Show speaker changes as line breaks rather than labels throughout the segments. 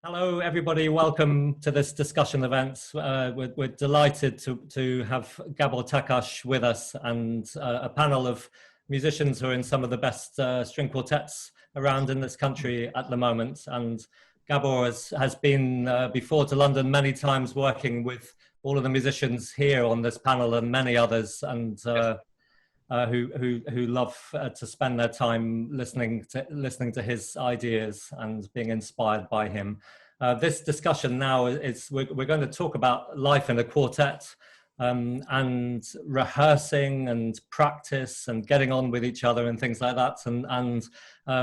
Hello, everybody. Welcome to this discussion event. We're delighted to have Gábor Takács with us and a panel of musicians who are in some of the best string quartets around in this country at the moment. And Gábor has been before to London many times, working with all of the musicians here on this panel and many others, and who love to spend their time listening to his ideas and being inspired by him. This discussion now is we're going to talk about life in a quartet and rehearsing and practice and getting on with each other and things like that. And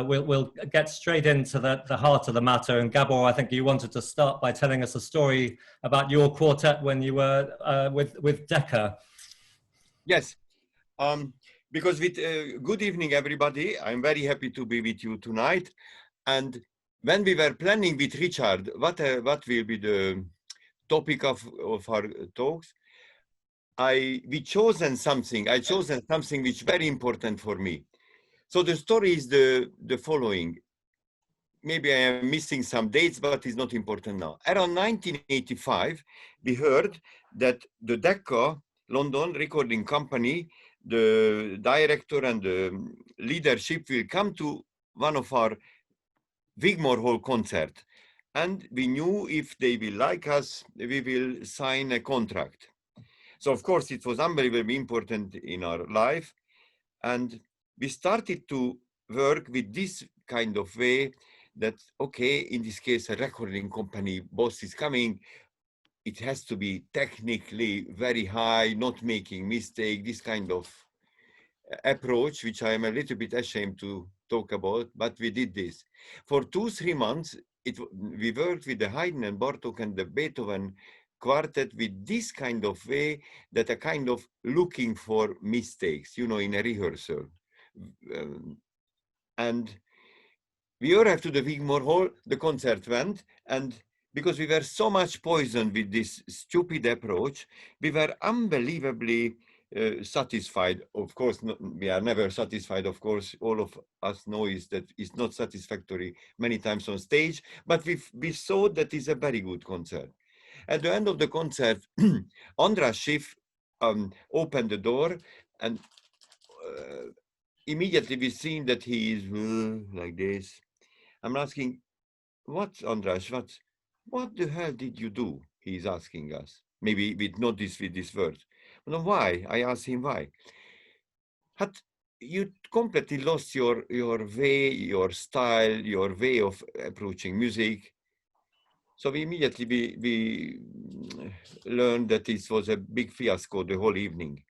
we'll get straight into the heart of the matter. And Gábor, I think you wanted to start by telling us a story about your quartet when you were with Decca.
Yes. Because good evening, everybody. I'm very happy to be with you tonight. And when we were planning with Richard, what will be the topic of our talks, I chosen something which is very important for me. So the story is the following. Maybe I am missing some dates, but it's not important now. Around 1985, we heard that the Decca London recording company, the director and the leadership will come to one of our Wigmore Hall concert. And we knew if they will like us, we will sign a contract. So of course it was unbelievably important in our life. And we started to work with this kind of way that, okay, in this case, a recording company boss is coming. It has to be technically very high, not making mistake, this kind of approach, which I am a little bit ashamed to talk about, but we did this. For 2-3 months, we worked with the Haydn and Bartók and the Beethoven quartet with this kind of way, that are kind of looking for mistakes, in a rehearsal. And we arrived to the Wigmore Hall, the concert went, and because we were so much poisoned with this stupid approach, we were unbelievably satisfied. Of course, we are never satisfied. Of course, all of us know is that it's not satisfactory many times on stage, but we saw that it's a very good concert. At the end of the concert, András Schiff opened the door, and immediately we seen that he is like this. I'm asking, what, András, what the hell did you do? He's asking us. Maybe with this word. No, why? I asked him why. You completely lost your way, your style, your way of approaching music. So we immediately learned that this was a big fiasco the whole evening.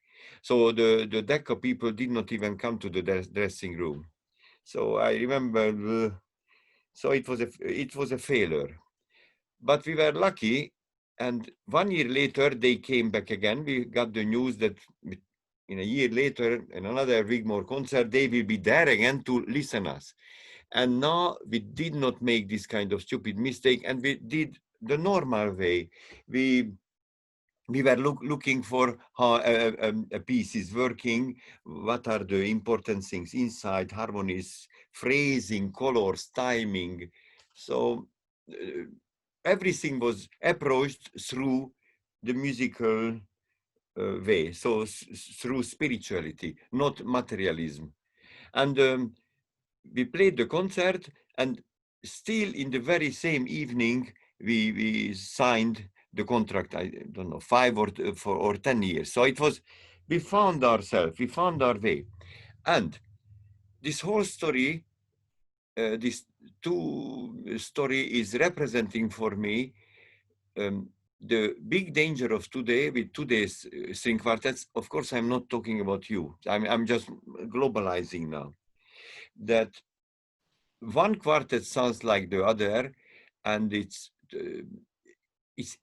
So the Decca people did not even come to the dressing room. So I remember, so it was a failure. But we were lucky, and 1 year later they came back again. We got the news that in a year later, in another Wigmore concert, they will be there again to listen us. And now we did not make this kind of stupid mistake, and we did the normal way. We were looking for how a piece is working, what are the important things inside, harmonies, phrasing, colors, timing. So everything was approached through the musical way, so through spirituality, not materialism. And we played the concert, and still in the very same evening, we signed the contract, I don't know, 5 or 10 years. So it was, we found ourselves, we found our way. And this whole story, this story is representing for me the big danger of today with today's string quartets. Of course, I'm not talking about you. I'm just globalizing now. That one quartet sounds like the other, and it's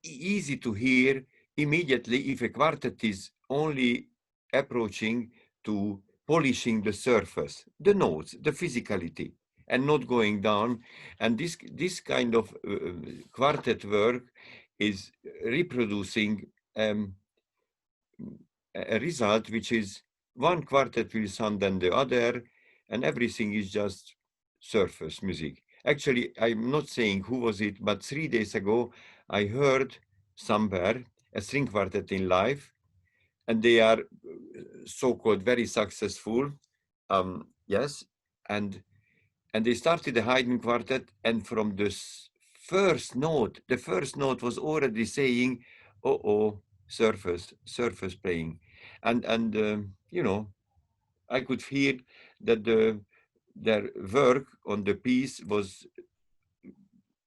easy to hear immediately if a quartet is only approaching to polishing the surface, the notes, the physicality, and not going down. And this kind of quartet work is reproducing a result which is one quartet will sound than the other, and everything is just surface music. Actually, I'm not saying who was it, but 3 days ago, I heard somewhere a string quartet in live, and they are so-called very successful. Yes, and they started the Haydn quartet, and from the first note, the first note was already saying, "Oh, surface playing," and you know, I could hear that their work on the piece was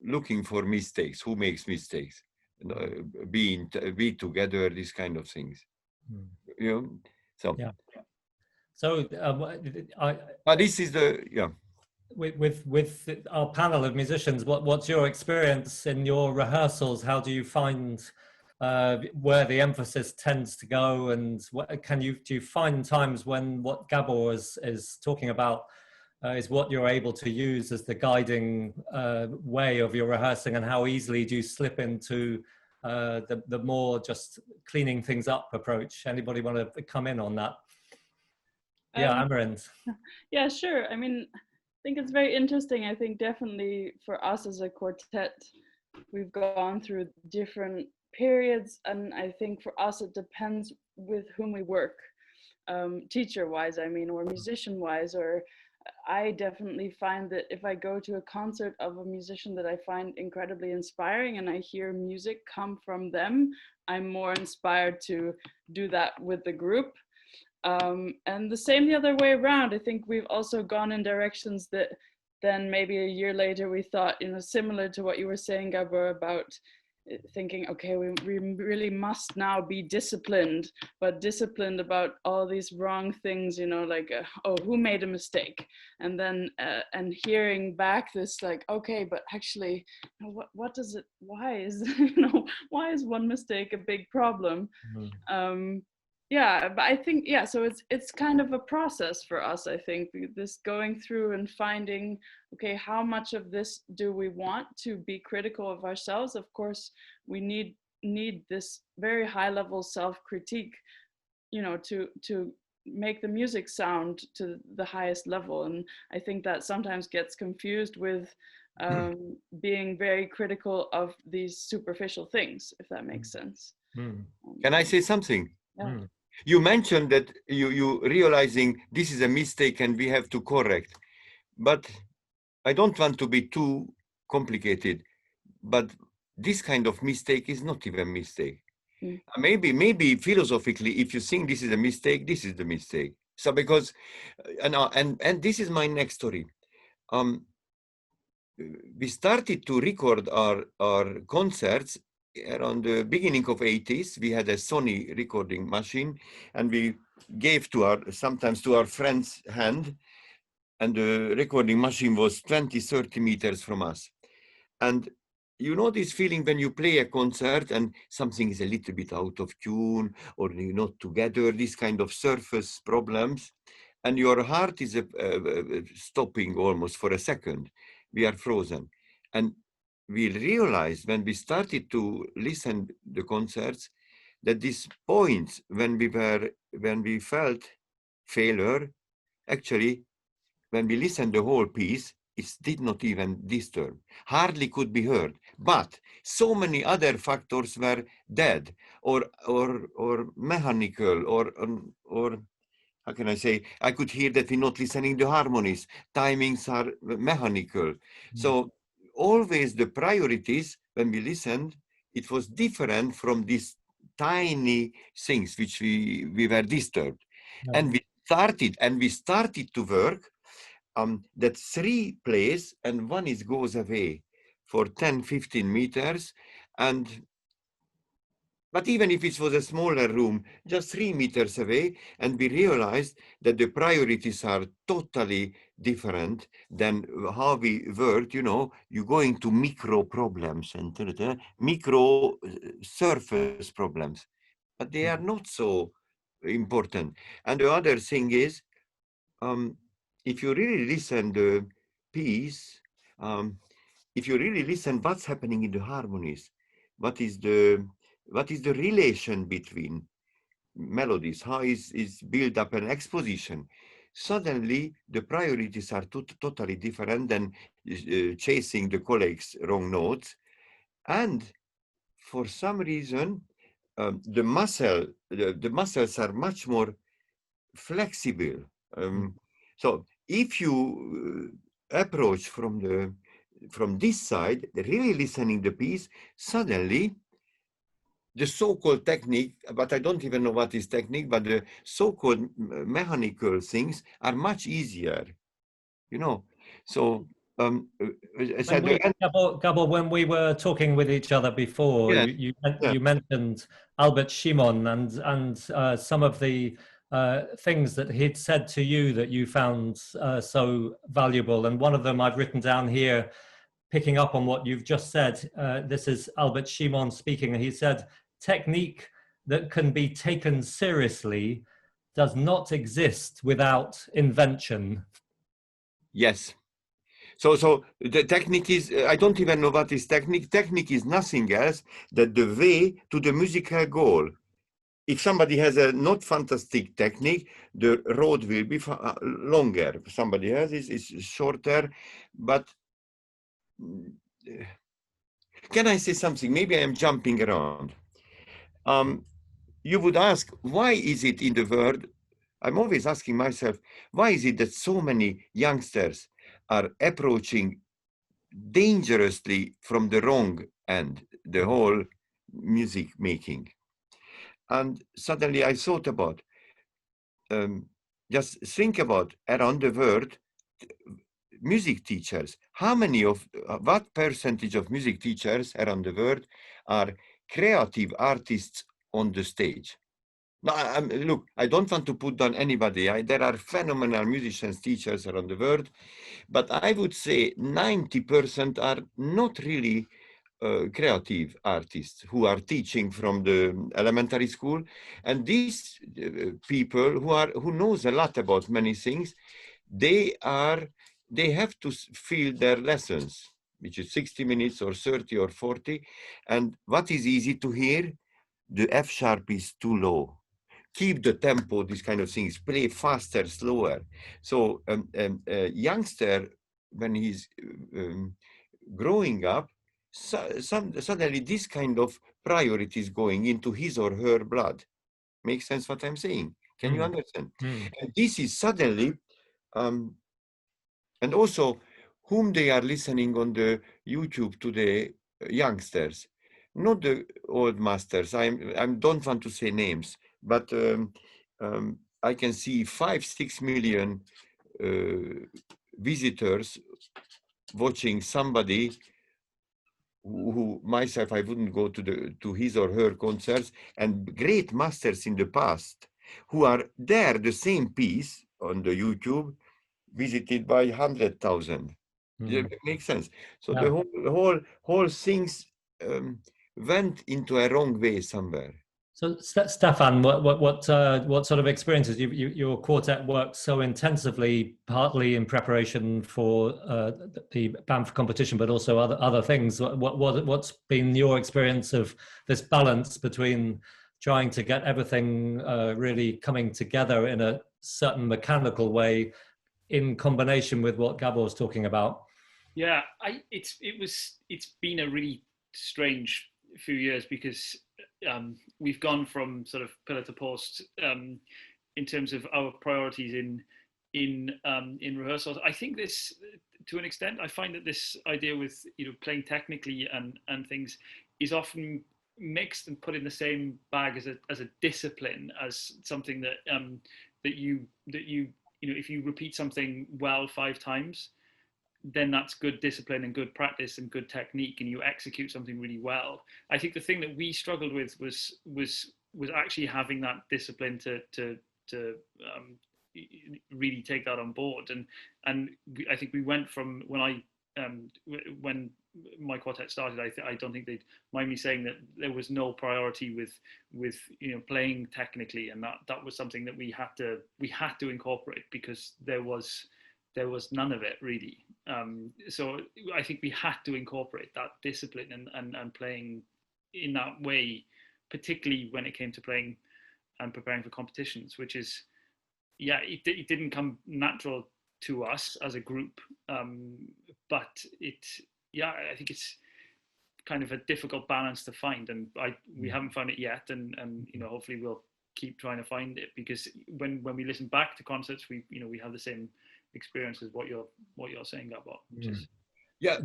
looking for mistakes. Who makes mistakes? Be together, these kind of things. You know, so
yeah. So
this is the
with our panel of musicians, what's your experience in your rehearsals? How do you find where the emphasis tends to go, and do you find times when what Gábor is talking about is what you're able to use as the guiding way of your rehearsing, and how easily do you slip into the more just cleaning things up approach? Anybody want to come in on that? Yeah, Amaranth.
Yeah, sure. I mean, I think it's very interesting. I think definitely for us as a quartet, we've gone through different periods, and I think for us it depends with whom we work, teacher-wise, I mean, or musician-wise. Or I definitely find that if I go to a concert of a musician that I find incredibly inspiring and I hear music come from them, I'm more inspired to do that with the group. And the same the other way around. I think we've also gone in directions that then maybe a year later we thought, you know, similar to what you were saying, Gábor, about thinking, okay, we really must now be disciplined, but disciplined about all these wrong things, you know, like, oh, who made a mistake? And then, and hearing back this, like, okay, but actually, what does it, why is, you know, why is one mistake a big problem? Yeah, but I think, yeah, so it's kind of a process for us, I think, this going through and finding, okay, how much of this do we want to be critical of ourselves? Of course, we need this very high level self-critique, you know, to make the music sound to the highest level. And I think that sometimes gets confused with being very critical of these superficial things, if that makes sense.
Can I say something?
Yeah.
You mentioned that you realizing this is a mistake and we have to correct, but I don't want to be too complicated, but this kind of mistake is not even a mistake. Maybe philosophically, if you think this is a mistake, this is the mistake. So because, and this is my next story. We started to record our concerts around the beginning of 80s. We had a Sony recording machine, and we gave sometimes to our friend's hand, and the recording machine was 20-30 meters from us. And you know this feeling when you play a concert and something is a little bit out of tune, or you're not together, this kind of surface problems, and your heart is stopping almost for a second. We are frozen. And we realized when we started to listen the concerts that these points when we felt failure, actually, when we listened the whole piece, it did not even disturb, hardly could be heard. But so many other factors were dead, or mechanical, or how can I say? I could hear that we're not listening to harmonies. Timings are mechanical. So always the priorities when we listened, it was different from these tiny things which we were disturbed. And we started to work that 3 plays and 1 goes away for 10-15 meters. But even if it was a smaller room, just 3 meters away, and we realized that the priorities are totally different than how we worked. You know, you go into micro problems and micro surface problems, but they are not so important. And the other thing is, if you really listen the piece, if you really listen what's happening in the harmonies, what is the relation between melodies, how is build up an exposition, suddenly the priorities are totally different than chasing the colleagues' wrong notes. And for some reason, the muscles are much more flexible. So if you approach from this side, really listening the piece, suddenly the so-called technique, but I don't even know what is technique, but the so-called mechanical things are much easier, you know. So
Gabor, when we were talking with each other before,
yeah,
you mentioned Albert Shimon and some of the things that he'd said to you that you found so valuable. And one of them I've written down here, picking up on what you've just said. This is Albert Shimon speaking, and he said, "Technique that can be taken seriously does not exist without invention."
yes. So the technique is, I don't even know what is technique. Technique is nothing else than the way to the musical goal. If somebody has a not fantastic technique, the road will be longer. Somebody else is shorter, but can I say something? Maybe I am jumping around. You would ask, why is it in the world? I'm always asking myself, why is it that so many youngsters are approaching dangerously from the wrong end, the whole music making? And suddenly I thought about, just think about around the world, music teachers. How many of, what percentage of music teachers around the world are creative artists on the stage? Now, look, I don't want to put down anybody. There are phenomenal musicians, teachers around the world, but I would say 90% are not really creative artists who are teaching from the elementary school. And these people who knows a lot about many things, they have to fill their lessons, which is 60 minutes or 30 or 40. And what is easy to hear? The F sharp is too low. Keep the tempo, these kind of things, play faster, slower. So a youngster, when he's growing up, suddenly this kind of priorities going into his or her blood. Makes sense what I'm saying? Can you understand? And this is suddenly, and also whom they are listening on the YouTube today, youngsters, not the old masters. I don't want to say names, but I can see 5-6 million visitors watching somebody who myself, I wouldn't go to his or her concerts, and great masters in the past who are there, the same piece on the YouTube, visited by 100,000. It makes sense. So yeah. The whole things went into a wrong way somewhere.
So Stefan, what sort of experiences? Your quartet works so intensively, partly in preparation for the Banff competition, but also other things. What's been your experience of this balance between trying to get everything really coming together in a certain mechanical way, in combination with what Gabor was talking about?
Yeah, it's been a really strange few years because we've gone from sort of pillar to post in terms of our priorities in rehearsals. I think this, to an extent, I find that this idea with playing technically and things is often mixed and put in the same bag as a discipline, as something that that you if you repeat something well 5 times, then that's good discipline and good practice and good technique, and you execute something really well. I think the thing that we struggled with was actually having that discipline to really take that on board. And I think we went from when my quartet started, I don't think they'd mind me saying that there was no priority with playing technically, and that was something that we had to incorporate, because there was none of it really. So I think we had to incorporate that discipline and playing in that way, particularly when it came to playing and preparing for competitions, which is, it didn't come natural to us as a group, but I think it's kind of a difficult balance to find, and we haven't found it yet, and hopefully we'll keep trying to find it, because when we listen back to concerts, we have the same experience as what you're saying, Gabor, which is
Yeah.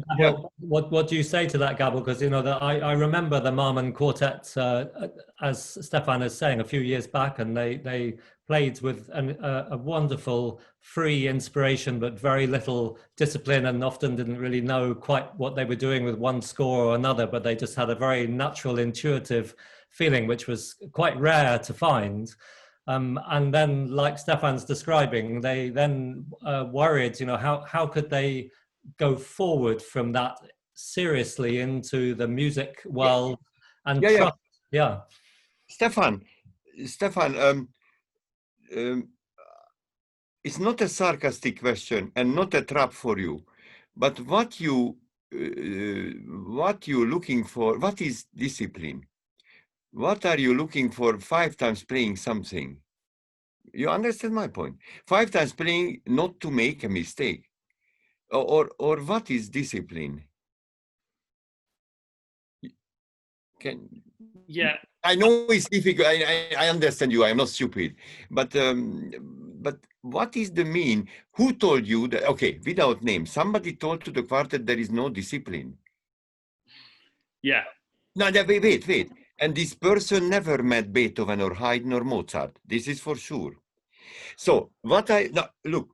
What do you say to that, Gabor? Because I remember the Marmon Quartet, as Stefan is saying, a few years back, and they played with a wonderful free inspiration, but very little discipline, and often didn't really know quite what they were doing with one score or another, but they just had a very natural, intuitive feeling, which was quite rare to find. And then, like Stefan's describing, they then worried, how could they go forward from that seriously into the music world and trust. Yeah.
Stefan, it's not a sarcastic question and not a trap for you, but what you looking for? What is discipline? What are you looking for 5 times playing something? You understand my point? 5 times playing not to make a mistake. Or what is discipline?
Yeah,
I know it's difficult. I understand you. I'm not stupid, but what is the mean? Who told you that? Okay, without name, somebody told to the quartet there is no discipline.
Yeah.
No, wait. And this person never met Beethoven or Haydn or Mozart. This is for sure. So look,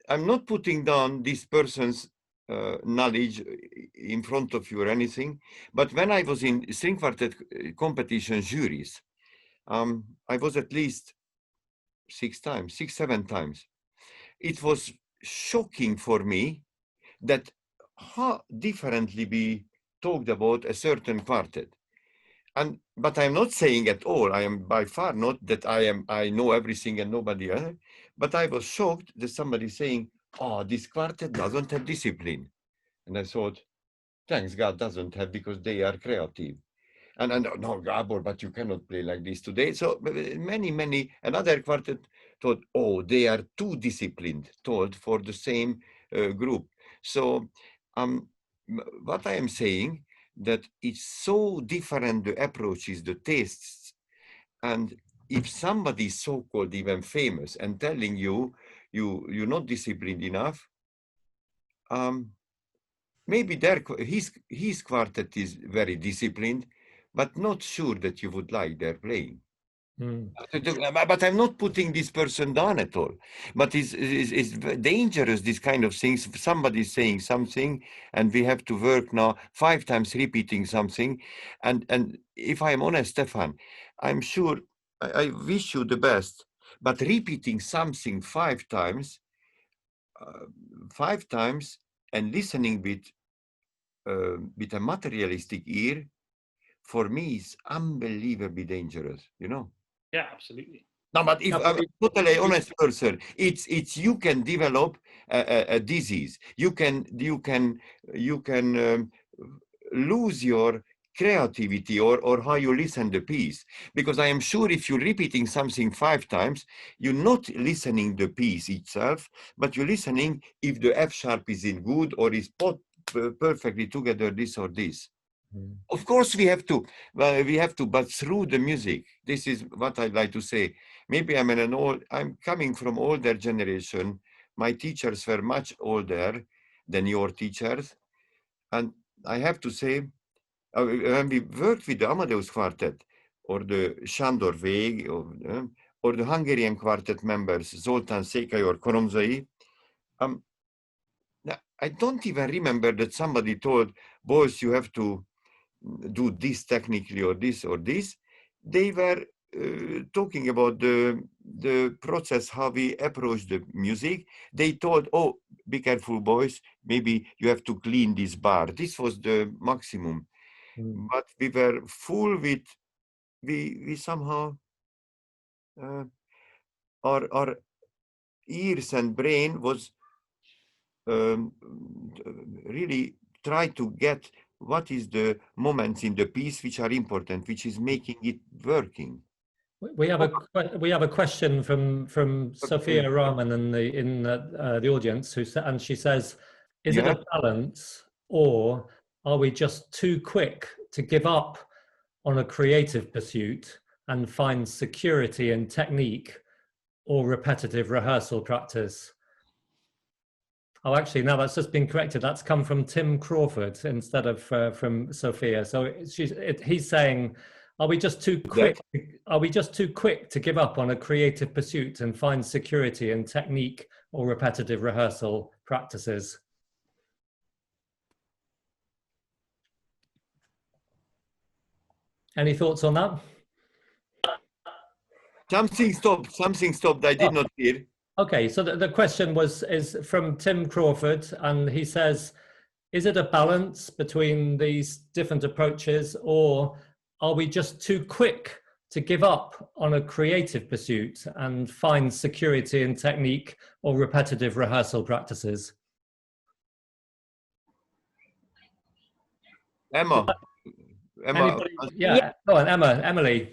I'm not putting down this person's knowledge in front of you or anything, but when I was in string quartet competition juries, I was at least 6, 7 times. It was shocking for me that how differently we talked about a certain quartet. But I'm not saying at all, I am by far not that I know everything and nobody else, but I was shocked that somebody saying, oh, this quartet doesn't have discipline. And I thought, thanks God doesn't have, because they are creative. And no, Gabor, but you cannot play like this today. So many, another quartet thought, oh, they are too disciplined, told for the same group. So what I am saying, that it's so different, the approaches, the tastes. And if somebody is so-called even famous and telling you're not disciplined enough, maybe his quartet is very disciplined, but not sure that you would like their playing. But I'm not putting this person down at all. But it's dangerous, this kind of things. Somebody's saying something, and we have to work now 5 times repeating something. And if I'm honest, Stefan, I'm sure I wish you the best. But repeating something 5 times, and listening with a materialistic ear, for me is unbelievably dangerous.
Yeah, absolutely.
No, but if I'm a totally honest person, it's you can develop a disease. You can lose your creativity or how you listen the piece, because I am sure if you're repeating something 5 times, you're not listening the piece itself, but you're listening if the F sharp is in good or is perfectly together, this or this. Of course we have to, but through the music. This is what I'd like to say. Maybe I'm coming from older generation. My teachers were much older than your teachers. And I have to say, when we worked with the Amadeus Quartet or the Sándor Vég or the Hungarian quartet members, Zoltán Székely or Koromzai, I don't even remember that somebody told, boys, you have to do this technically or this or this. They were talking about the process, how we approach the music. They told, oh, be careful, boys, maybe you have to clean this bar. This was the maximum. But we were full with, we somehow, our ears and brain was really try to get what is the moments in the piece which are important, which is making it working.
We have a question from Sophia Rahman in the audience, and she says, Is it a balance, or are we just too quick to give up on a creative pursuit and find security in technique or repetitive rehearsal practice? Oh, actually, no, that's just been corrected. That's come from Tim Crawford instead of from Sophia. So he's saying, are we just too quick? Are we just too quick to give up on a creative pursuit and find security in technique or repetitive rehearsal practices? Any thoughts on that?
Something stopped. I did not hear.
Okay, so the question is from Tim Crawford, and he says, is it a balance between these different approaches, or are we just too quick to give up on a creative pursuit and find security in technique or repetitive rehearsal practices?
Emma.
Anybody? Yeah, go on, Emily.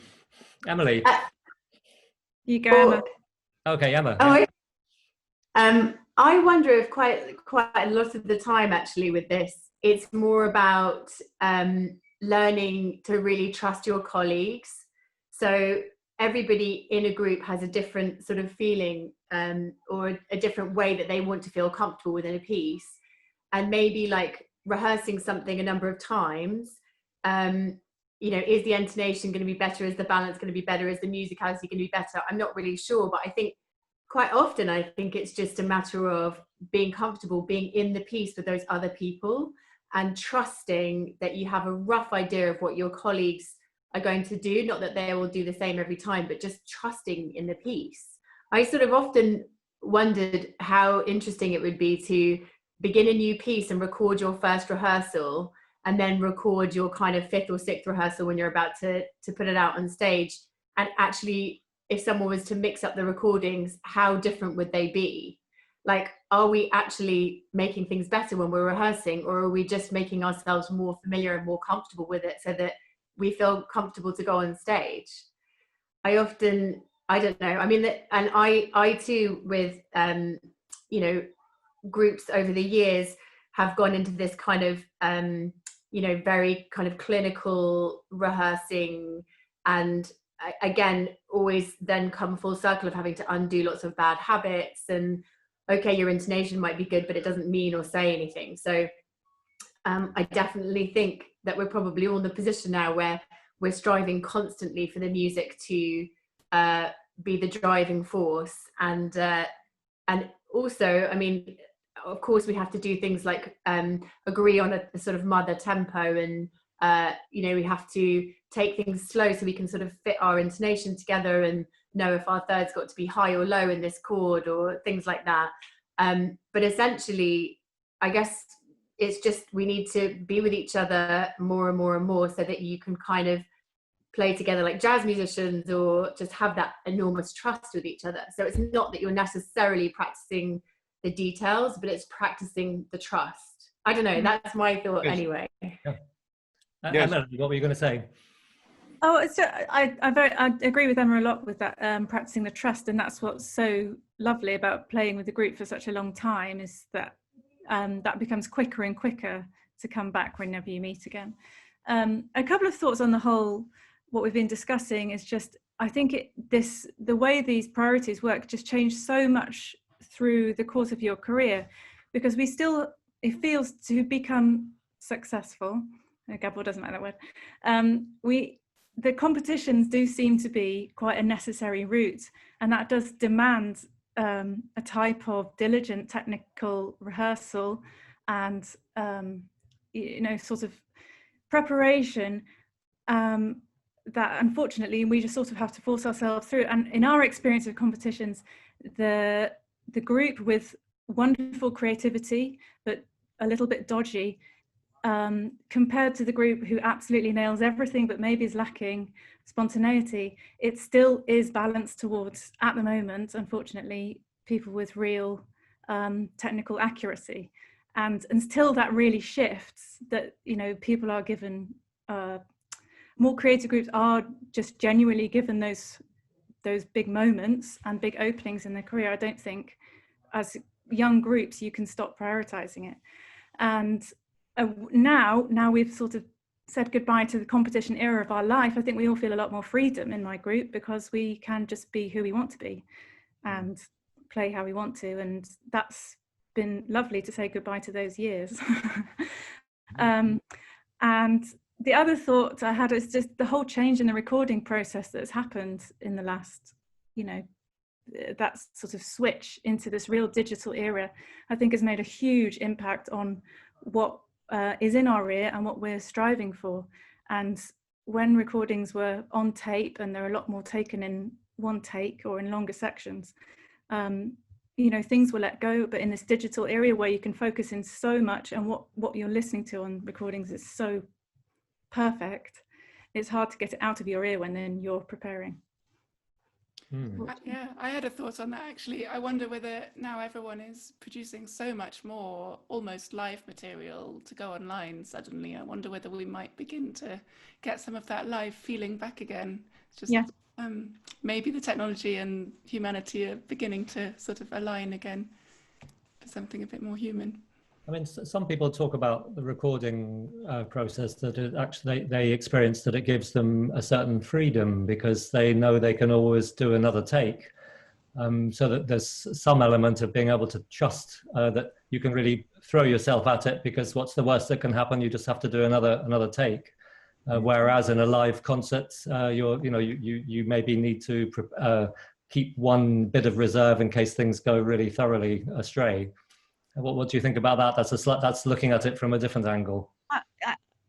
You go, Emma.
Okay, Emma.
Oh, I wonder if quite a lot of the time, actually, with this, it's more about learning to really trust your colleagues. So everybody in a group has a different sort of feeling or a different way that they want to feel comfortable within a piece. And maybe like rehearsing something a number of times, you know, is the intonation going to be better? Is the balance going to be better? Is the musicality going to be better? I'm not really sure, but I think quite often, I think it's just a matter of being comfortable, being in the piece with those other people and trusting that you have a rough idea of what your colleagues are going to do. Not that they will do the same every time, but just trusting in the piece. I sort of often wondered how interesting it would be to begin a new piece and record your first rehearsal and then record your kind of fifth or sixth rehearsal when you're about to put it out on stage. And actually, if someone was to mix up the recordings, how different would they be? Like, are we actually making things better when we're rehearsing, or are we just making ourselves more familiar and more comfortable with it so that we feel comfortable to go on stage? I don't know. I mean, and I too, with, you know, groups over the years have gone into this kind of, you know, very kind of clinical rehearsing, and again, always then come full circle of having to undo lots of bad habits. And okay, your intonation might be good, but it doesn't mean or say anything. So I definitely think that we're probably all in the position now where we're striving constantly for the music to be the driving force. And also, I mean, of course, we have to do things like agree on a sort of mother tempo, and you know, we have to take things slow so we can sort of fit our intonation together and know if our third's got to be high or low in this chord or things like that. But essentially, I guess it's just we need to be with each other more and more and more so that you can kind of play together like jazz musicians, or just have that enormous trust with each other. So it's not that you're necessarily practicing the details, but it's practicing the trust. I don't know, that's my thought. Yes. Anyway.
Yeah. Emma, what were you going to say?
Oh, so I agree with Emma a lot with that, practicing the trust, and that's what's so lovely about playing with the group for such a long time, is that that becomes quicker and quicker to come back whenever you meet again. A couple of thoughts on the whole, what we've been discussing is just, I think the way these priorities work just changed so much through the course of your career, because it feels to become successful, Gábor doesn't like that word, the competitions do seem to be quite a necessary route, and that does demand a type of diligent technical rehearsal and you know, sort of preparation that unfortunately we just sort of have to force ourselves through. And in our experience of competitions, the group with wonderful creativity but a little bit dodgy, compared to the group who absolutely nails everything but maybe is lacking spontaneity, it still is balanced towards, at the moment, unfortunately, people with real technical accuracy. And until that really shifts, that, you know, people are given, more creative groups are just genuinely given those big moments and big openings in their career, I don't think, as
young groups, you can stop prioritizing it. And now we've sort of said goodbye to the competition era of our life. I think we all feel a lot more freedom in my group because we can just be who we want to be and play how we want to. And that's been lovely to say goodbye to those years. And the other thought I had is just the whole change in the recording process that's happened in the last, you know, that sort of switch into this real digital era, I think has made a huge impact on what is in our ear and what we're striving for. And when recordings were on tape, and there are a lot more taken in one take or in longer sections, you know, things were let go. But in this digital area where you can focus in so much, and what you're listening to on recordings is so perfect, it's hard to get it out of your ear when then you're preparing.
Yeah, I had a thought on that actually. I wonder whether now everyone is producing so much more almost live material to go online suddenly, I wonder whether we might begin to get some of that live feeling back again. It's just maybe the technology and humanity are beginning to sort of align again for something a bit more human.
I mean, some people talk about the recording process, that it actually they experience that it gives them a certain freedom because they know they can always do another take. So that there's some element of being able to trust that you can really throw yourself at it, because what's the worst that can happen? You just have to do another take. Whereas in a live concert, you maybe need to keep one bit of reserve in case things go really thoroughly astray. What do you think about that? That's looking at it from a different angle.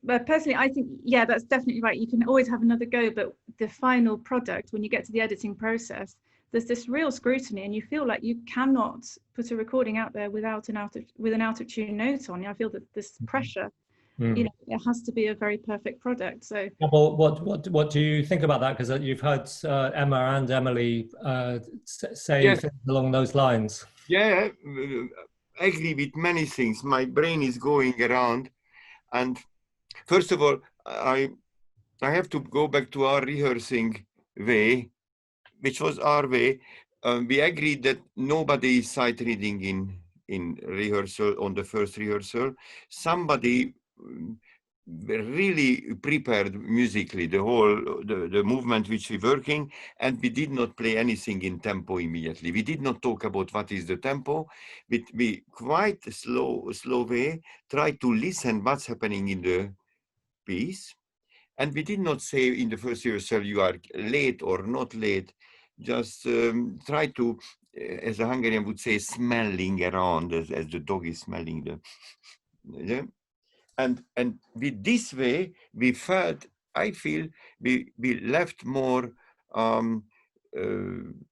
But personally, I think, yeah, that's definitely right. You can always have another go, but the final product, when you get to the editing process, there's this real scrutiny, and you feel like you cannot put a recording out there without an out of tune note on. I feel that this pressure, you know, it has to be a very perfect product. So,
well, what do you think about that? Because you've heard Emma and Emily say things along those lines.
Yeah, I agree with many things. My brain is going around, and first of all, I have to go back to our rehearsing way, which was our way. We agreed that nobody is sight reading in rehearsal, on the first rehearsal. Somebody really prepared musically the movement which we're working, and we did not play anything in tempo immediately. We did not talk about what is the tempo. We quite slow way try to listen what's happening in the piece, and we did not say in the first rehearsal you are late or not late. Just try to, as a Hungarian would say, smelling around as the dog is smelling the. And with this way, we felt, I feel, we left more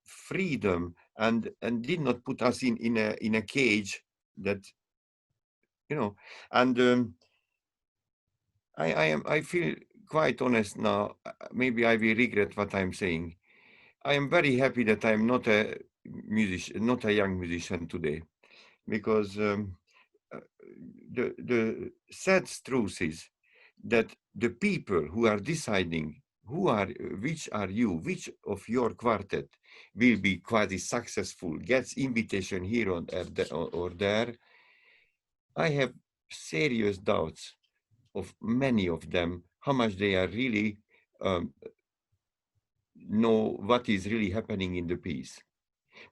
freedom and did not put us in a cage that, you know. And I feel quite honest now. Maybe I will regret what I'm saying. I am very happy that I'm not a musician, not a young musician today, because the sad truth is that the people who are deciding which of your quartet will be quasi successful, gets invitation here or there, I have serious doubts of many of them, how much they are really know what is really happening in the piece.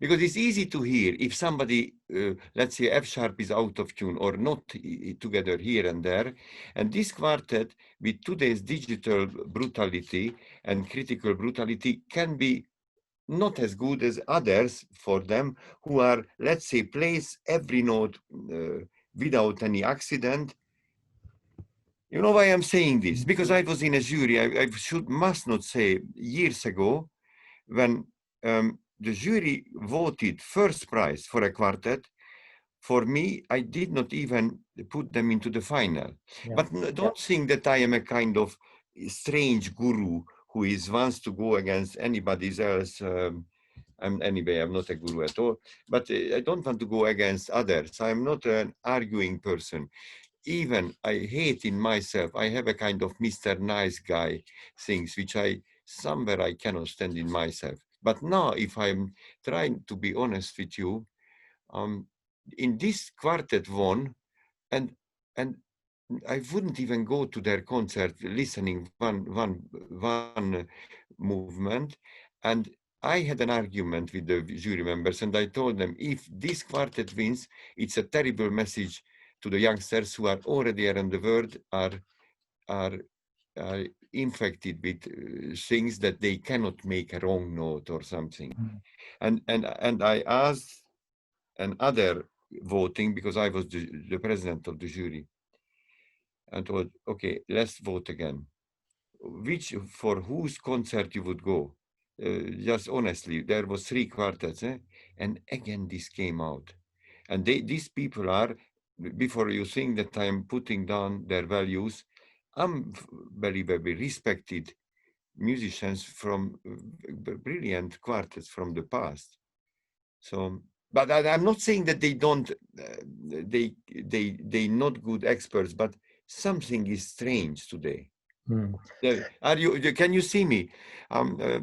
Because it's easy to hear if somebody, let's say F sharp is out of tune or not together here and there. And this quartet, with today's digital brutality and critical brutality, can be not as good as others for them who are, let's say, plays every note without any accident. You know why I'm saying this? Because I was in a jury, I must not say, years ago, when the jury voted first prize for a quartet. For me, I did not even put them into the final. Yeah. But don't think that I am a kind of strange guru who wants to go against anybody else. Anyway, I'm not a guru at all, but I don't want to go against others. I'm not an arguing person. Even I hate in myself, I have a kind of Mr. Nice Guy things, which somewhere I cannot stand in myself. But now, if I'm trying to be honest with you, in this quartet won, and I wouldn't even go to their concert listening one movement. And I had an argument with the jury members, and I told them, if this quartet wins, it's a terrible message to the youngsters who are already around the world, are infected with things that they cannot make a wrong note or something. And I asked another voting, because I was the president of the jury, and told, okay, let's vote again. For whose concert you would go? Just honestly, there was 3 quartets, and again this came out. And these people are, before you think that I'm putting down their values, unbelievably respected musicians from brilliant quartets from the past. So, but I'm not saying that they don't, they not good experts, but something is strange today. Can you see me?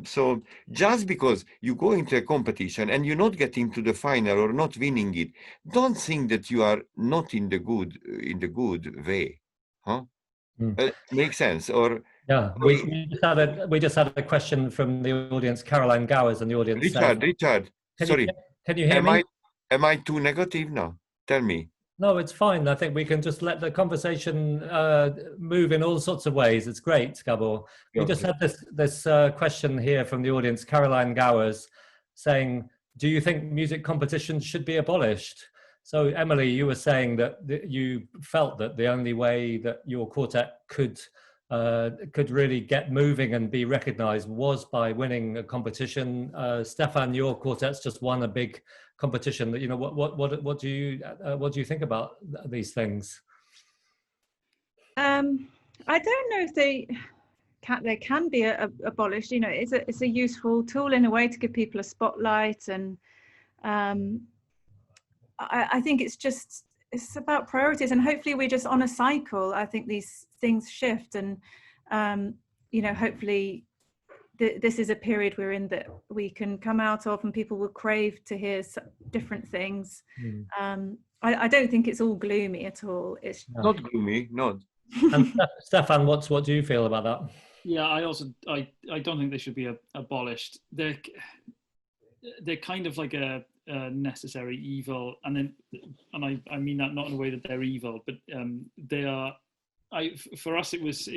So just because you go into a competition and you're not getting to the final or not winning it, don't think that you are not in the good way, huh? Makes sense? Or
yeah, we just had a question from the audience. Caroline Gowers in the audience.
Richard, sorry.
Can you hear me?
Am I too negative now? Tell me.
No, it's fine. I think we can just let the conversation move in all sorts of ways. It's great, Gábor. We just had this question here from the audience, Caroline Gowers, saying, do you think music competitions should be abolished? So, Emily, you were saying that you felt that the only way that your quartet could really get moving and be recognized was by winning a competition. Stefan, your quartet's just won a big competition. That, you know, what do you think about these things?
I don't know if they can be abolished. You know, it's a useful tool in a way to give people a spotlight, and I think it's about priorities, and hopefully we're just on a cycle. I think these things shift, and you know, hopefully this is a period we're in that we can come out of, and people will crave to hear different things. I don't think it's all gloomy at all. It's
not gloomy, not.
And Stefan, what do you feel about that?
Yeah, I don't think they should be abolished. They're kind of like a necessary evil, and I mean that not in a way that they're evil, but they are. For us, it was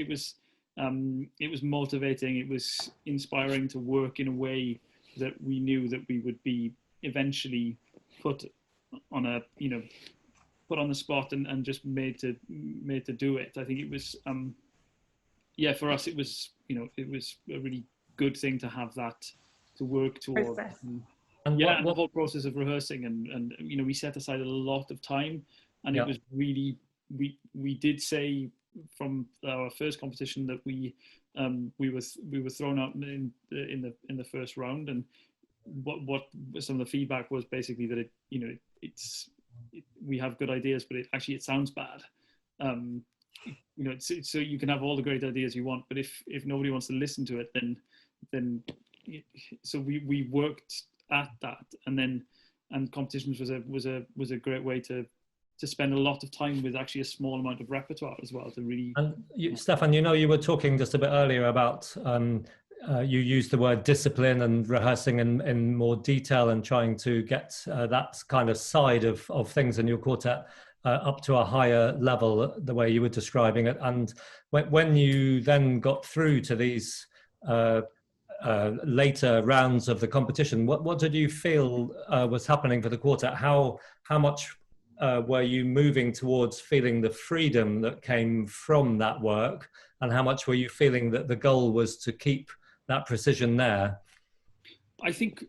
motivating. It was inspiring to work in a way that we knew that we would be eventually put on the spot and just made to do it. I think it was for us it was a really good thing to have that to work towards. And the whole process of rehearsing and you know, we set aside a lot of time, and it was really, we did say from our first competition that we were thrown out in the first round, and what some of the feedback was basically that we have good ideas, but it sounds bad. You know, so you can have all the great ideas you want, but if nobody wants to listen to it, then so we worked at that, and competitions was a great way to spend a lot of time with actually a small amount of repertoire as well, to really.
And Stefan, you know, you were talking just a bit earlier about you used the word discipline and rehearsing in more detail and trying to get that kind of side of things in your quartet up to a higher level, the way you were describing it. And when you then got through to these later rounds of the competition, what did you feel was happening for the quartet? How much were you moving towards feeling the freedom that came from that work, and how much were you feeling that the goal was to keep that precision there?
I think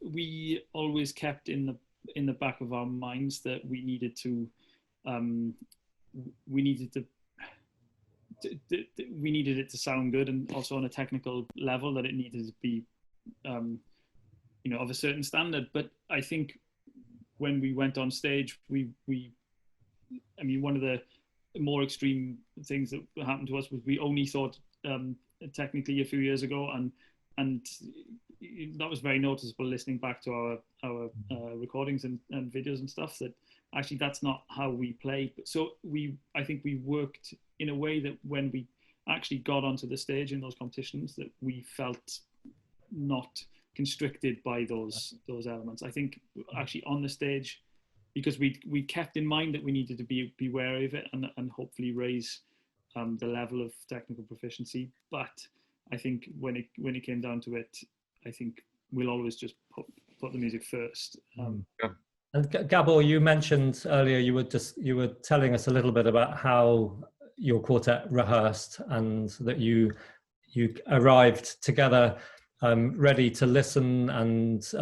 we always kept in the back of our minds that we needed it to sound good, and also on a technical level that it needed to be you know, of a certain standard. But I think when we went on stage, I mean, one of the more extreme things that happened to us was we only thought technically a few years ago, and that was very noticeable listening back to our recordings and videos and stuff, that actually that's not how we play. So I think we worked in a way that when we actually got onto the stage in those competitions, that we felt not constricted by those elements. I think actually on the stage, because we kept in mind that we needed to be wary of it and hopefully raise the level of technical proficiency. But I think when it came down to it, I think we'll always just put the music first.
And Gábor, you mentioned earlier you were telling us a little bit about how your quartet rehearsed, and that you arrived together ready to listen and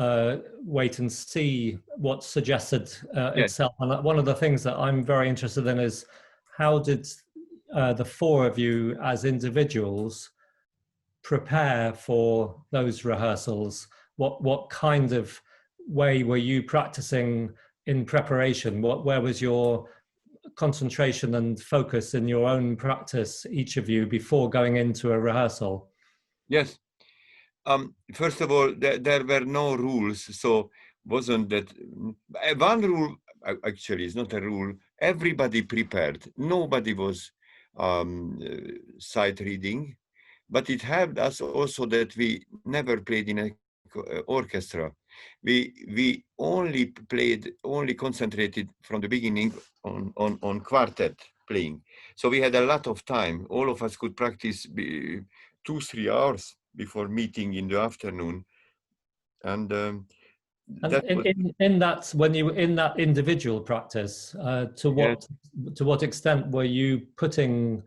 wait and see what suggested itself. And one of the things that I'm very interested in is, how did the four of you as individuals prepare for those rehearsals? What kind of way were you practicing in preparation? Where was your concentration and focus in your own practice, each of you, before going into a rehearsal?
Yes. First of all, there were no rules, so wasn't that one rule? Actually, it's not a rule. Everybody prepared. Nobody was sight reading, but it helped us also that we never played in an orchestra. We only concentrated from the beginning on quartet playing. So we had a lot of time. All of us could practice 2-3 hours before meeting in the afternoon. And
in that, when you were in that individual practice, to what extent were you putting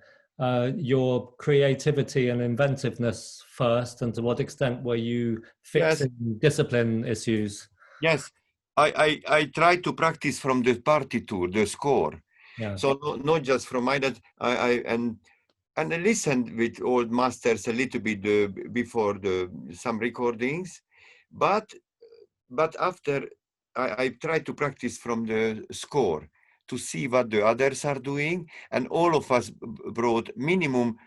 your creativity and inventiveness first, and to what extent were you fixing discipline issues?
Yes, I tried to practice from the partiture, the score.
Yeah.
So not just from my that and I listened with old masters a little bit before some recordings, but after I tried to practice from the score to see what the others are doing, and all of us brought minimum.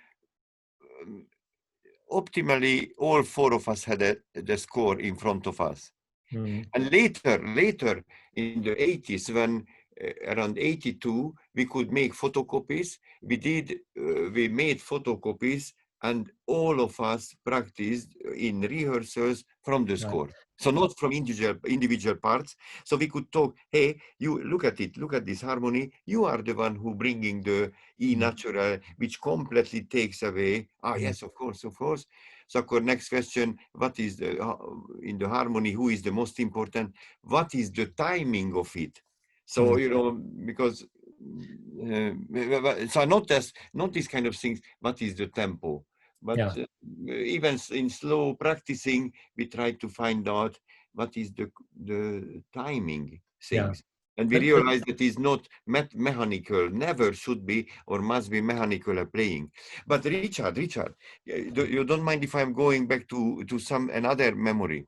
Optimally, all four of us had the score in front of us. And later in the 80s, when around 82, we could make photocopies. We made photocopies, and all of us practiced in rehearsals from the score. So not from individual parts. So we could talk, hey, you look at it, look at this harmony. You are the one who bringing the E natural, which completely takes away. Yes, of course. So next question, what is in the harmony, who is the most important? What is the timing of it? So, because, so not these kind of things, what is the tempo? But even in slow practicing, we try to find out what is the timing things. And we realize that it's not mechanical, never should be or must be mechanical playing. But Richard, you don't mind if I'm going back to another memory,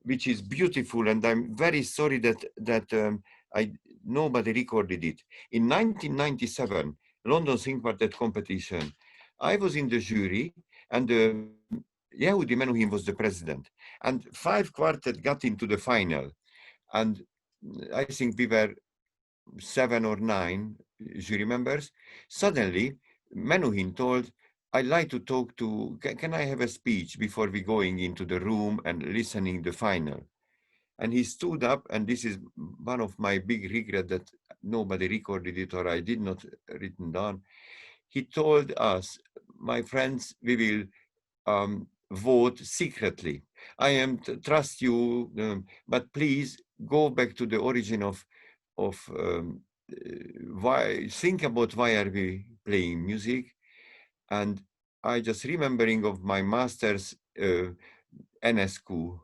which is beautiful, and I'm very sorry that nobody recorded it. In 1997, London String Quartet competition, I was in the jury, and Yehudi Menuhin was the president, and 5 quartet got into the final, and I think we were 7 or 9 jury members. Suddenly, Menuhin told, I'd like to talk to, can I have a speech before we going into the room and listening the final? And he stood up, and this is one of my big regrets that nobody recorded it, or I did not written down. He told us, my friends, we will vote secretly. I am trust you, but please go back to the origin of why. Think about why are we playing music. And I just remembering of my master's Enescu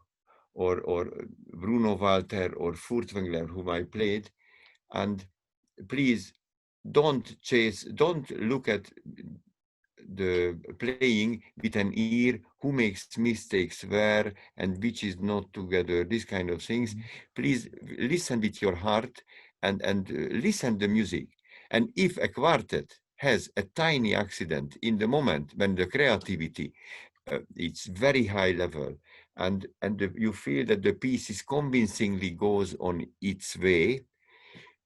or Bruno Walter or Furtwängler, whom I played. And please don't look at the playing with an ear, who makes mistakes where and which is not together, these kind of things. Please listen with your heart and listen the music. And if a quartet has a tiny accident in the moment when the creativity it's very high level, and you feel that the piece is convincingly goes on its way,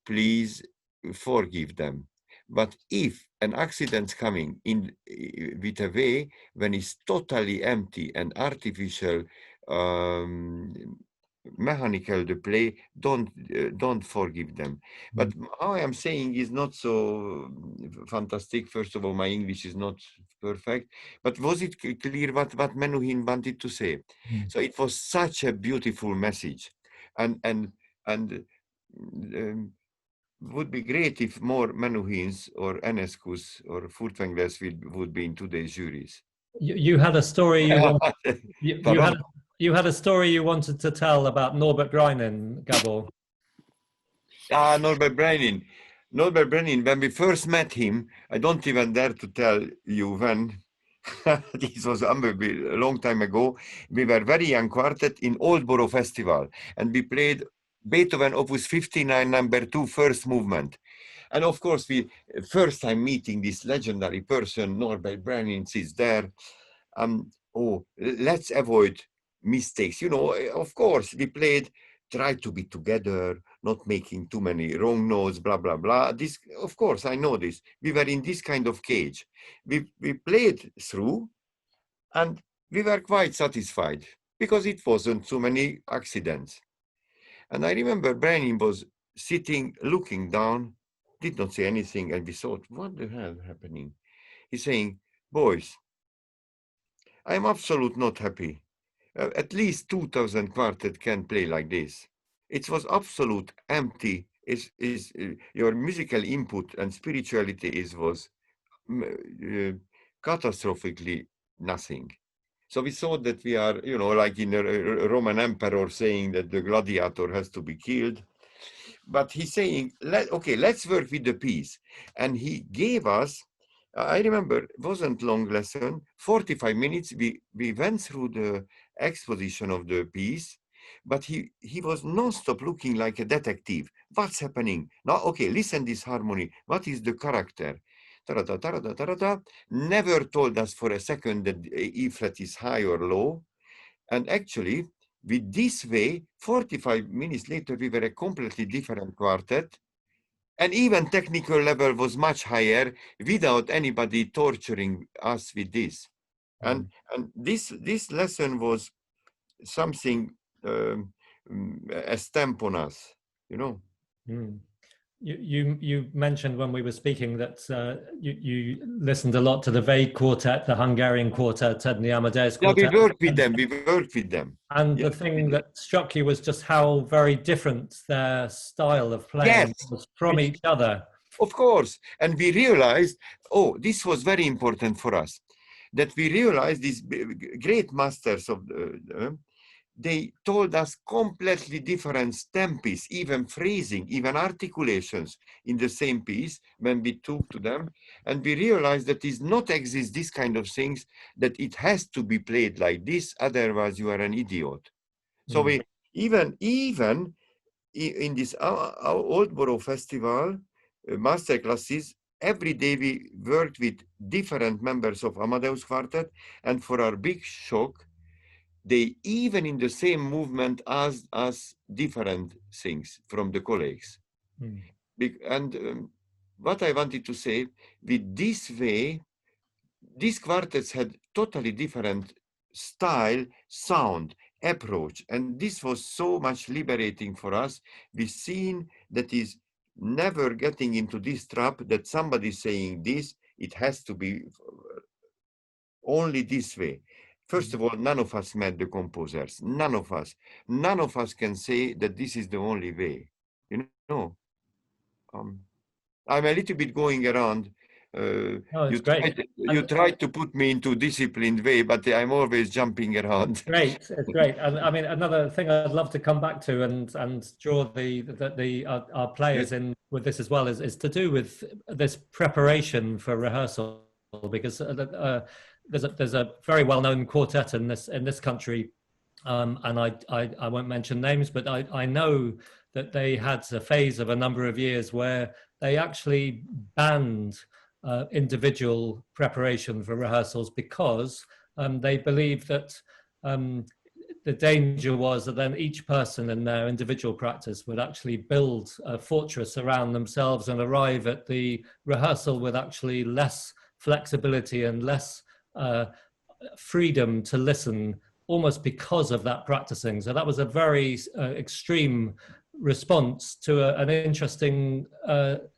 please forgive them. But if an accident's coming in with a way when it's totally empty and artificial, mechanical the play, don't forgive them. But how I am saying is not so fantastic. First of all, my English is not perfect, but was it clear what Menuhin wanted to say? So it was such a beautiful message, and would be great if more Menuhins or Enescus or Furtwänglers would be in today's juries.
You had a story you wanted, you had a story you wanted to tell about Norbert Greinin, Gábor.
Norbert Greinin. Norbert Greinin, when we first met him, I don't even dare to tell you when. This was a long time ago. We were very young quartet in Oldborough Festival, and we played Beethoven Opus 59, number 2, first movement. And of course, we first time meeting this legendary person, Norbert Greinin, is there. Oh, let's avoid mistakes. You know, of course, we played, try to be together, not making too many wrong notes, blah, blah, blah. This, of course, I know this. We were in this kind of cage. We played through, and we were quite satisfied because it wasn't too many accidents. And I remember Brenin was sitting, looking down, did not say anything, and we thought, what the hell happening? He's saying, boys, I'm absolutely not happy. At least 2,000 quartet can play like this. It was absolute empty. Your musical input and spirituality was catastrophically nothing. So we thought that we are, you know, like in a Roman emperor saying that the gladiator has to be killed. But he's saying, okay, let's work with the piece. And he gave us, I remember, it wasn't long lesson, 45 minutes. We went through the exposition of the piece, but he was non-stop looking like a detective. What's happening? Now, okay, listen this harmony. What is the character? Ta-da-da, ta-da-da, ta-da-da. Never told us for a second that E flat is high or low. And actually, with this way, 45 minutes later, we were a completely different quartet. And even technical level was much higher without anybody torturing us with this. And this lesson was something, a stamp on us, you know.
You mentioned when we were speaking that you listened a lot to the Veg Quartet, the Hungarian Quartet, and the Amadeus Quartet.
Yeah, we worked with them.
And the thing that struck you was just how very different their style of playing was from each other.
Of course. And we realized, oh, this was very important for us, that we realized these great masters of they told us completely different stampies, even phrasing, even articulations in the same piece when we took to them. And we realized that it not exist this kind of things, that it has to be played like this, otherwise you are an idiot. So we even in this our Oldborough Festival master classes, every day we worked with different members of Amadeus Quartet, and for our big shock, they even in the same movement asked us different things from the colleagues. And what I wanted to say, with this way, these quartets had totally different style, sound, approach, and this was so much liberating for us. We've seen that is never getting into this trap that somebody saying this, it has to be only this way. First of all, none of us met the composers. None of us can say that this is the only way. You know, I'm a little bit going around. You tried to put me into disciplined way, but I'm always jumping around.
It's great. And I mean, another thing I'd love to come back to and draw our players in with this as well is to do with this preparation for rehearsal, because there's a very well-known quartet in this country, and I won't mention names, but I know that they had a phase of a number of years where they actually banned individual preparation for rehearsals because they believe that the danger was that then each person in their individual practice would actually build a fortress around themselves and arrive at the rehearsal with actually less flexibility and less freedom to listen, almost because of that practicing. So that was a very extreme response to an interesting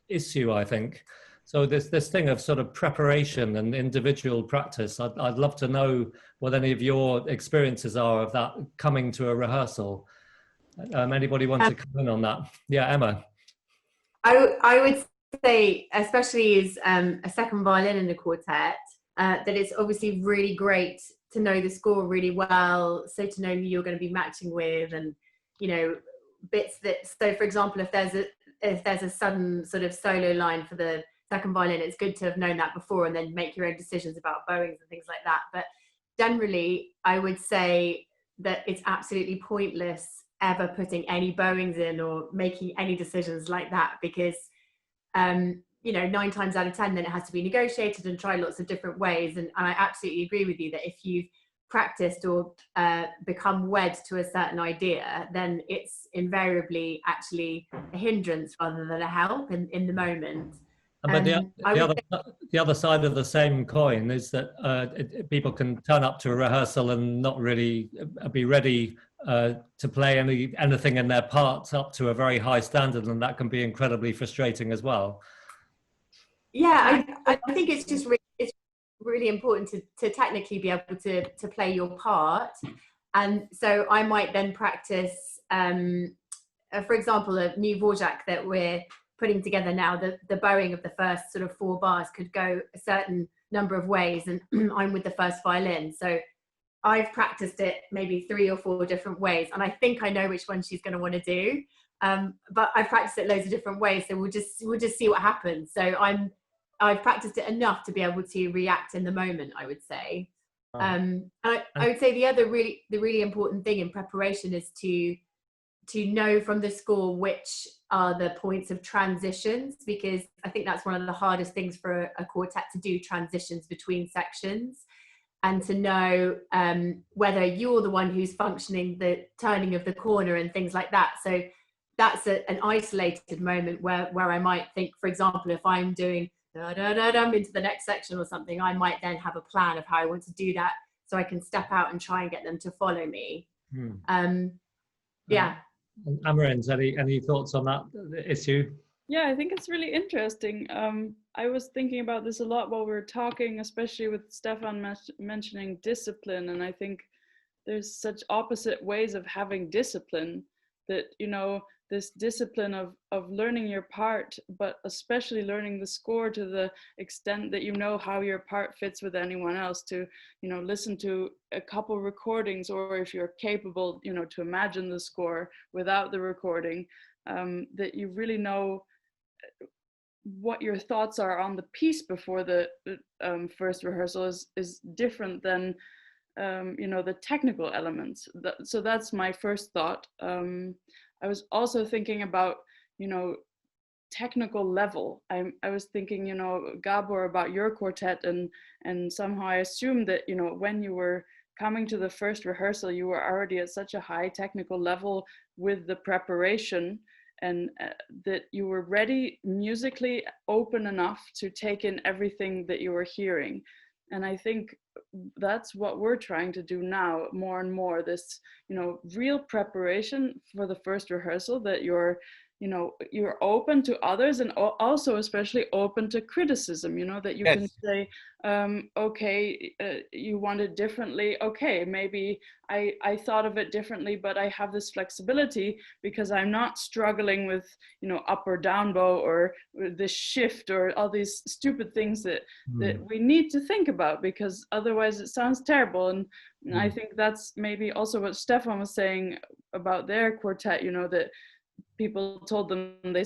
issue, I think. So this thing of sort of preparation and individual practice, I'd love to know what any of your experiences are of that coming to a rehearsal. Anybody want to come in on that? Yeah, Emma.
I would say, especially as a second violin in the quartet, that it's obviously really great to know the score really well, so to know who you're going to be matching with, and you know, bits that, so for example, if there's a sudden sort of solo line for the second violin, it's good to have known that before and then make your own decisions about bowings and things like that. But generally, I would say that it's absolutely pointless ever putting any bowings in or making any decisions like that, because you know, 9 times out of 10 then it has to be negotiated and tried lots of different ways. And I absolutely agree with you that if you've practiced or become wed to a certain idea, then it's invariably actually a hindrance rather than a help in the moment.
But the other side of the same coin is that people can turn up to a rehearsal and not really be ready to play anything in their parts up to a very high standard, and that can be incredibly frustrating as well.
Yeah, I think it's just really important to technically be able to play your part. And so I might then practice, for example, a new Dvorak that we're putting together now, the bowing of the first sort of 4 bars could go a certain number of ways, and I'm with the first violin, so I've practiced it maybe 3 or 4 different ways, and I think I know which one she's going to want to do, but I've practiced it loads of different ways, so we'll just see what happens. So I've practiced it enough to be able to react in the moment, I would say. I would say the really important thing in preparation is to know from the score which are the points of transitions, because I think that's one of the hardest things for a quartet to do, transitions between sections, and to know whether you're the one who's functioning the turning of the corner and things like that. So that's an isolated moment where I might think, for example, if I'm doing da-da-da-dum into the next section or something, I might then have a plan of how I want to do that, so I can step out and try and get them to follow me. Yeah.
Amarin, any thoughts on that issue?
Yeah, I think it's really interesting. I was thinking about this a lot while we were talking, especially with Stefan mentioning discipline. And I think there's such opposite ways of having discipline, that, you know, this discipline of learning your part, but especially learning the score to the extent that you know how your part fits with anyone else, to, you know, listen to a couple recordings, or if you're capable, you know, to imagine the score without the recording, that you really know what your thoughts are on the piece before the first rehearsal is different than you know, the technical elements. So that's my first thought. I was also thinking about, you know, technical level. I was thinking, you know, Gábor, about your quartet, and somehow I assumed that, you know, when you were coming to the first rehearsal, you were already at such a high technical level with the preparation, and that you were ready, musically open enough to take in everything that you were hearing. And I think that's what we're trying to do now, more and more, this, you know, real preparation for the first rehearsal, that you're, you know, you're open to others, and also especially open to criticism, you know, that you can say, okay, you want it differently. Okay, maybe I thought of it differently, but I have this flexibility because I'm not struggling with, you know, up or down bow, or this shift, or all these stupid things that we need to think about, because otherwise it sounds terrible. And I think that's maybe also what Stefan was saying about their quartet, you know, that people told them they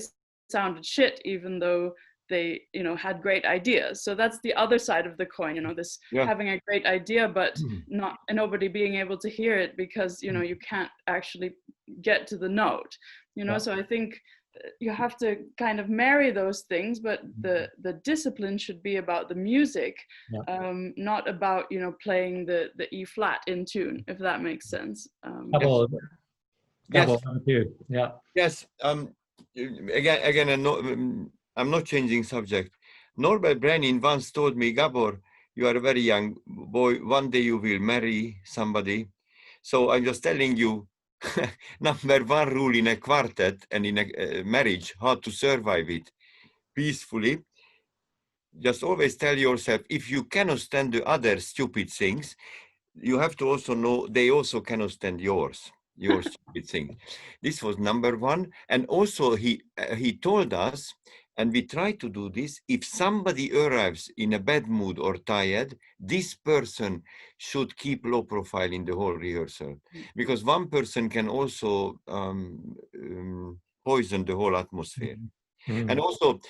sounded shit even though they, you know, had great ideas. So that's the other side of the coin, you know, this having a great idea but nobody being able to hear it because, you know, you can't actually get to the note, you know. So I think you have to kind of marry those things, but the discipline should be about the music, not about, you know, playing the E flat in tune, if that makes sense.
Gábor,
Yes.
Yeah.
Yes. Again, I'm not changing subject. Norbert Brenin once told me, Gábor, you are a very young boy. One day you will marry somebody. So I'm just telling you, number one rule in a quartet and in a marriage, how to survive it peacefully. Just always tell yourself, if you cannot stand the other stupid things, you have to also know they also cannot stand your stupid thing. This was number one. And also he told us, and we try to do this, if somebody arrives in a bad mood or tired, this person should keep low profile in the whole rehearsal, because one person can also poison the whole atmosphere. And also,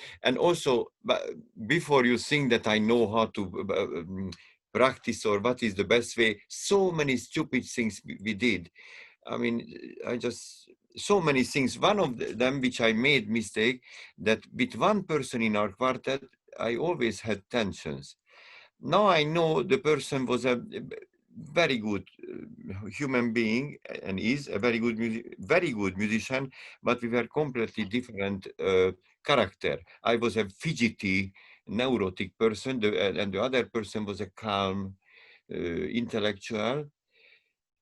before you think that I know how to practice or what is the best way, so many stupid things we did. I mean, so many things. One of them which I made mistake, that with one person in our quartet, I always had tensions. Now I know the person was a very good human being and is a very good musician, but we were completely different character. I was a fidgety, neurotic person, and the other person was a calm, intellectual.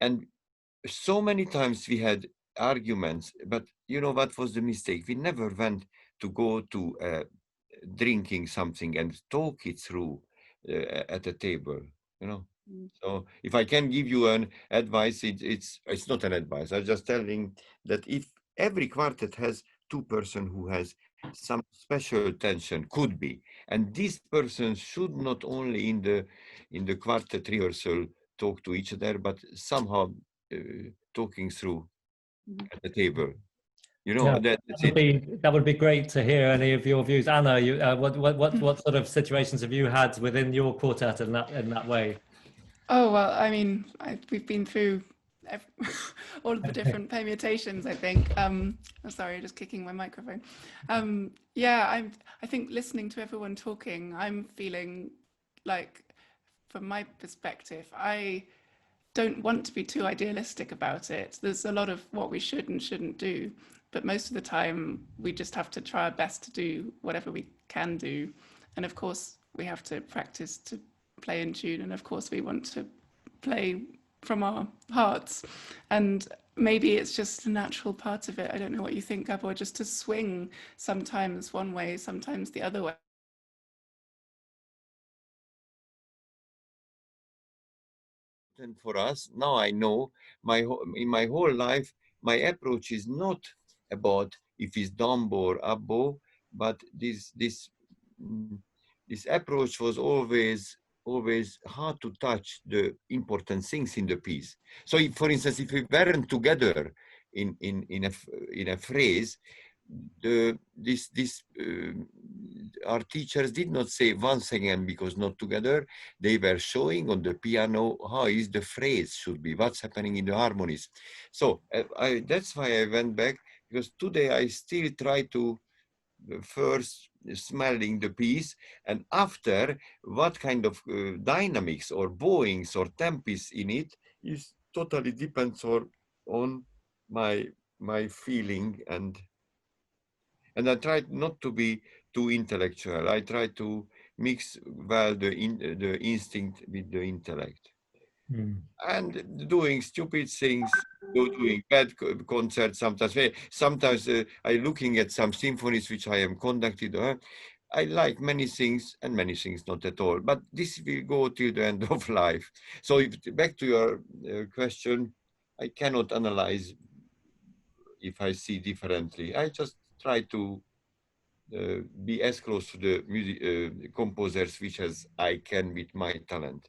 And so many times we had arguments, but you know what was the mistake? We never went to go to drinking something and talk it through at a table, you know. So if I can give you an advice, it's not an advice. I'm just telling that if every quartet has two person who has some special tension, could be, and this person should not only in the quartet rehearsal talk to each other, but somehow talking through at the table. You know,
that would be great to hear any of your views. Anna, what sort of situations have you had within your quartet in that way?
Oh, well, I mean, we've been through all of the different permutations, I think. I'm sorry, just kicking my microphone. Yeah, I think listening to everyone talking, I'm feeling like, from my perspective, I don't want to be too idealistic about it. There's a lot of what we should and shouldn't do, but most of the time we just have to try our best to do whatever we can do. And of course, we have to practice to play in tune, and of course we want to play from our hearts, and maybe it's just a natural part of it. I don't know what you think, Gábor, just to swing sometimes one way, sometimes the other way.
And for us, now I know in my whole life, my approach is not about if it's down or up bow, but this approach was always hard to touch the important things in the piece. So if, for instance, if we weren't together in a phrase, our teachers did not say once again because not together. They were showing on the piano how is the phrase should be, what's happening in the harmonies. So that's why I went back, because today I still try to first smelling the piece, and after what kind of dynamics or bowings or tempis in it is totally depends on my feeling, and I try not to be too intellectual. I try to mix well the instinct with the intellect. And doing stupid things, doing bad concerts sometimes. Sometimes I looking at some symphonies which I am conducted. I like many things and many things not at all. But this will go till the end of life. So back to your question, I cannot analyze if I see differently. I just try to be as close to the music composers which as I can with my talent.